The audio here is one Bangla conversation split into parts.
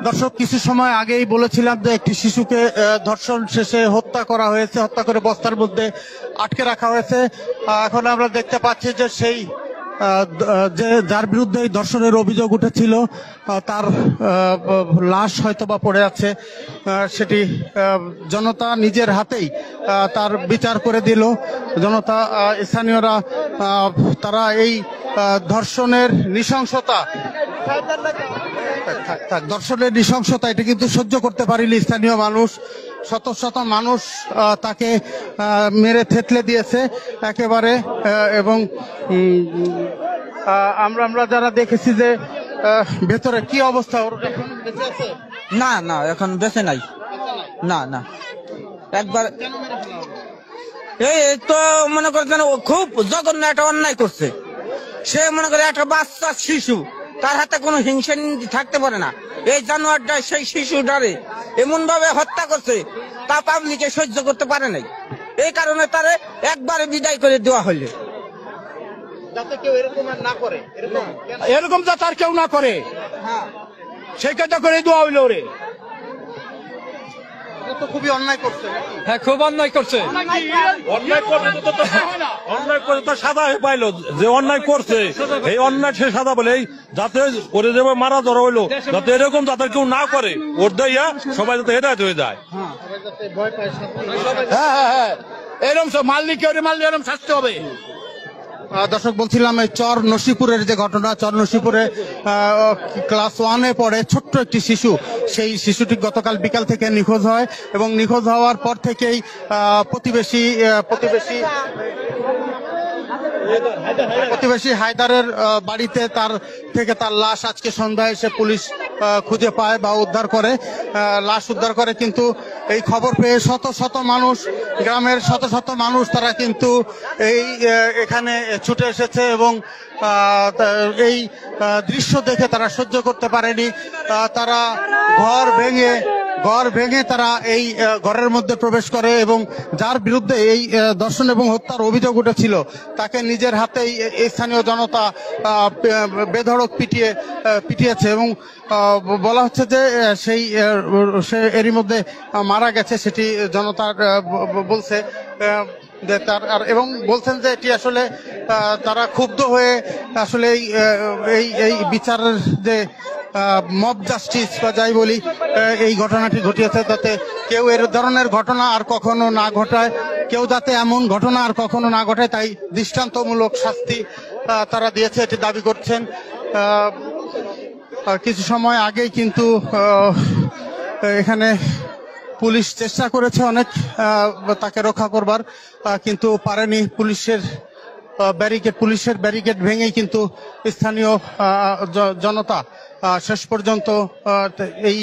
দর্শক, কিছু সময় আগেই বলেছিলাম যে একটি শিশুকে ধর্ষণ শেষে হত্যা করা হয়েছে, হত্যা করে বস্তার মধ্যে আটকে রাখা হয়েছে। এখন আমরা দেখতে পাচ্ছি যে সেই যে যার বিরুদ্ধে এই ধর্ষণের অভিযোগ উঠেছিল তার লাশ হয়তোবা পড়ে আছে। সেটি জনতা নিজের হাতেই তার বিচার করে দিল। জনতা, স্থানীয়রা তারা এই ধর্ষণের নৃশংসতা এটা কিন্তু সহ্য করতে পারেনি স্থানীয় মানুষ। শত শত মানুষ তাকে মেরে থেতলে দিয়েছে একেবারে। এবং আমরা যারা দেখেছি যে ভেতরে কি অবস্থা, ওর এখন বেঁচে আছে? না না, এখন বেঁচে নাই। না না, একবার এই তো মনে করছেন খুব জঘন্য একটা অন্যায় করছে। সে মনে করে একটা বাচ্চা শিশু, তার হাতে কোনো হিংসা থাকতে পারে না। এই জানোয়ারটা সেই শিশুটারে এমন ভাবে হত্যা করছে, তা পাবলিকে সহ্য করতে পারে নাই। এই কারণে তারে একবারে বিদায় করে দেওয়া হইলে, যাতে কেউ এরকম আর না করে, এরকম যাতে আর কেউ না করে, সেই কাজটা করে দেওয়া হইলো রে। তো খুবই অন্যায় করছে। হ্যাঁ, খুব অন্যায় করছে। অন্যায় করে তো সাদা পাইলো, যে অন্যায় করছে এই অন্যায় সে সাদা বলে, যাতে করে দেবে মারা ধরা হইলো, যাতে এরকম যাতে কেউ না করে, ওর দেয়া সবাই যাতে হেদায়ত হয়ে যায়। হ্যাঁ হ্যাঁ হ্যাঁ, এরকম মালিক এরকম শাস্তি হবে। দর্শক, বলছিলাম এই চর নসিপুরের যে ঘটনা, চর নসিপুরে ক্লাস 1-এ পড়ে ছোট্ট একটি শিশু, সেই শিশুটি গতকাল বিকাল থেকে নিখোঁজ হয় এবং নিখোঁজ হওয়ার পর থেকেই প্রতিবেশী হায়দারের বাড়িতে তার লাশ আজকে সন্ধ্যায় এসে পুলিশ খুঁজে পায় বা উদ্ধার করে, লাশ উদ্ধার করে। কিন্তু এই খবর পেয়ে শত শত মানুষ, গ্রামের শত শত মানুষ তারা কিন্তু এখানে ছুটে এসেছে এবং এই দৃশ্য দেখে তারা সহ্য করতে পারেনি। তারা ঘর ভেঙে তারা এই ঘরের মধ্যে প্রবেশ করে এবং যার বিরুদ্ধে এই ধর্ষণ এবং হত্যার অভিযোগ উঠেছিল তাকে নিজের হাতেই স্থানীয় জনতা বেধড়ক পিটিয়েছে এবং বলা হচ্ছে যে সে এরই মধ্যে মারা গেছে, সেটি জনতা বলছে। এবং বলছেন যে এটি আসলে তারা ক্ষুব্ধ হয়ে আসলে এই বিচারের যে মব জাস্টিস বা যাই বলি, এই ঘটনাটি ঘটিয়েছে, যাতে কেউ এর ধরনের ঘটনা আর কখনো না ঘটায়, কেউ যাতে এমন ঘটনা আর কখনো না ঘটায়, তাই দৃষ্টান্তমূলক শাস্তি তারা দিয়েছে, এটি দাবি করছেন। কিছু সময় আগেই কিন্তু এখানে পুলিশ চেষ্টা করেছে অনেক তাকে রক্ষা করবার, কিন্তু পারেনি। পুলিশের ব্যারিকেড ভেঙেই কিন্তু স্থানীয় জনতা শেষ পর্যন্ত এই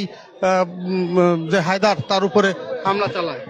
যে হায়দার তার উপরে হামলা চালায়।